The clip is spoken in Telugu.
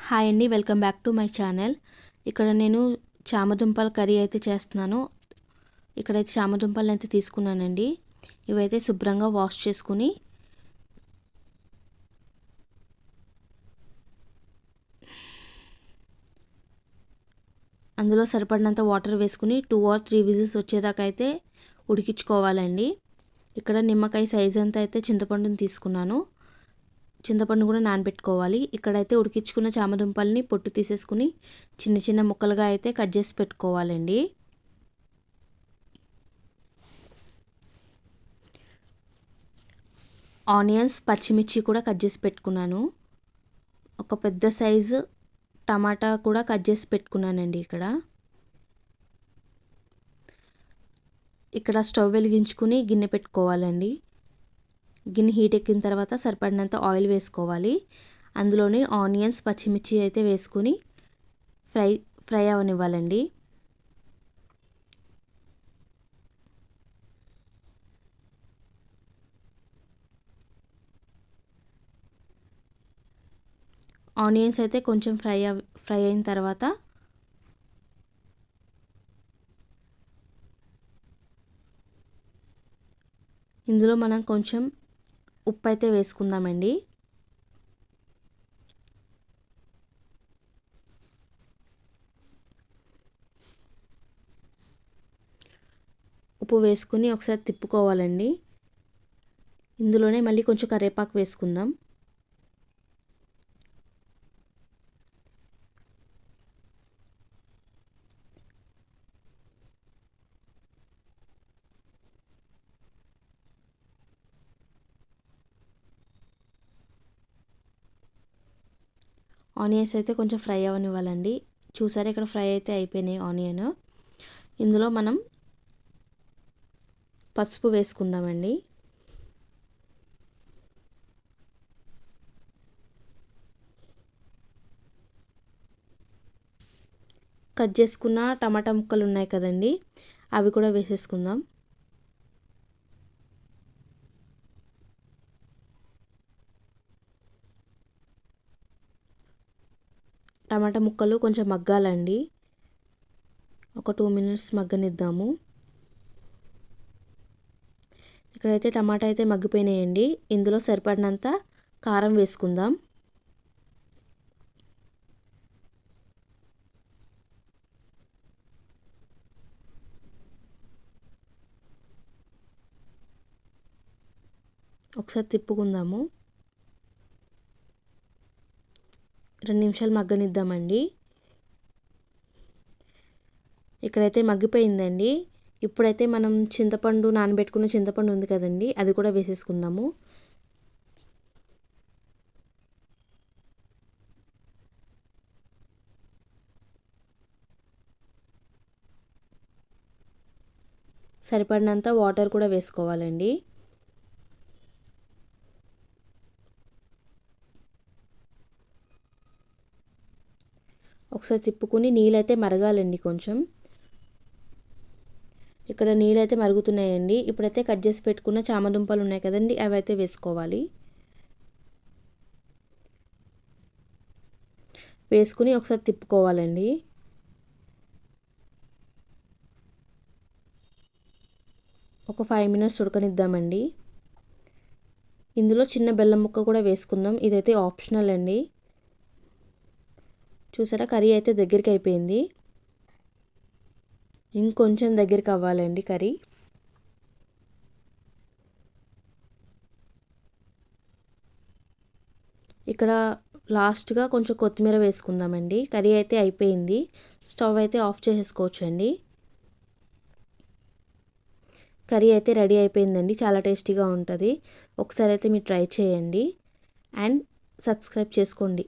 హాయ్ అండి, welcome back to my channel. ఇక్కడ నేను చామదుంపల కర్రీ అయితే చేస్తున్నాను. ఇక్కడైతే చామదుంపలను అయితే తీసుకున్నానండి. ఇవైతే శుభ్రంగా వాష్ చేసుకుని అందులో సరిపడినంత వాటర్ వేసుకుని 2 or 3 విజిల్స్ వచ్చేదాకా అయితే ఉడికించుకోవాలండి. ఇక్కడ నిమ్మకాయ సైజ్ అంతా అయితే చింతపండుని తీసుకున్నాను. చింతపండు కూడా నానబెట్టుకోవాలి. ఇక్కడైతే ఉడికించుకున్న చామదుంపల్ని పొట్టు తీసేసుకుని చిన్న చిన్న ముక్కలుగా అయితే కట్ చేసి పెట్టుకోవాలండి. ఆనియన్స్, పచ్చిమిర్చి కూడా కట్ చేసి పెట్టుకున్నాను. ఒక పెద్ద సైజు టమాటా కూడా కట్ చేసి పెట్టుకున్నానండి. ఇక్కడ స్టవ్ వెలిగించుకుని గిన్నె పెట్టుకోవాలండి. గిన్నె హీట్ ఎక్కిన తర్వాత సరిపడినంత ఆయిల్ వేసుకోవాలి. అందులోనే ఆనియన్స్, పచ్చిమిర్చి అయితే వేసుకుని ఫ్రై అవనివ్వాలండి. ఆనియన్స్ అయితే కొంచెం ఫ్రై అయిన తర్వాత ఇందులో మనం కొంచెం ఉప్పు అయితే వేసుకుందామండి. ఉప్పు వేసుకుని ఒకసారి తిప్పుకోవాలండి. ఇందులోనే మళ్ళీ కొంచెం కరివేపాకు వేసుకుందాం. ఆనియన్స్ అయితే కొంచెం ఫ్రై అవనివ్వాలండి. చూసారా, ఇక్కడ ఫ్రై అయితే అయిపోయినాయి ఆనియన్. ఇందులో మనం పసుపు వేసుకుందామండి. కట్ చేసుకున్న టమాటా ముక్కలు ఉన్నాయి కదండి, అవి కూడా వేసేసుకుందాం. టమాటా ముక్కలు కొంచెం మగ్గాలండి. ఒక 2 minutes మగ్గనిద్దాము. ఇక్కడైతే టమాటా అయితే మగ్గిపోయినాయండి. ఇందులో సరిపడినంత కారం వేసుకుందాం. ఒకసారి తిప్పుకుందాము. 2 నిమిషాలు మగ్గనిద్దామండి. ఇక్కడైతే మగ్గిపోయిందండి. ఇప్పుడైతే మనం నానబెట్టుకున్న చింతపండు ఉంది కదండి, అది కూడా వేసేసుకుందాము. సరిపడినంత వాటర్ కూడా వేసుకోవాలండి. ఒకసారి తిప్పుకుని నీళ్ళైతే మరగాలండి కొంచెం. ఇక్కడ నీళ్ళైతే మరుగుతున్నాయండి. ఇప్పుడైతే కట్ చేసి పెట్టుకున్న చామదుంపలు ఉన్నాయి కదండి, అవి అయితే వేసుకోవాలి. వేసుకుని ఒకసారి తిప్పుకోవాలండి. ఒక 5 minutes ఉడకనిద్దామండి. ఇందులో చిన్న బెల్లం ముక్క కూడా వేసుకుందాం. ఇదైతే ఆప్షనల్ అండి. చూసారా, కర్రీ అయితే దగ్గరికి అయిపోయింది. ఇంకొంచెం దగ్గరికి అవ్వాలండి కర్రీ. ఇక్కడ లాస్ట్గా కొంచెం కొత్తిమీర వేసుకుందామండి. కర్రీ అయితే అయిపోయింది. స్టవ్ అయితే ఆఫ్ చేసేసుకోవచ్చండి. కర్రీ అయితే రెడీ అయిపోయిందండి. చాలా టేస్టీగా ఉంటుంది. ఒకసారి అయితే మీరు ట్రై చేయండి అండ్ సబ్స్క్రైబ్ చేసుకోండి.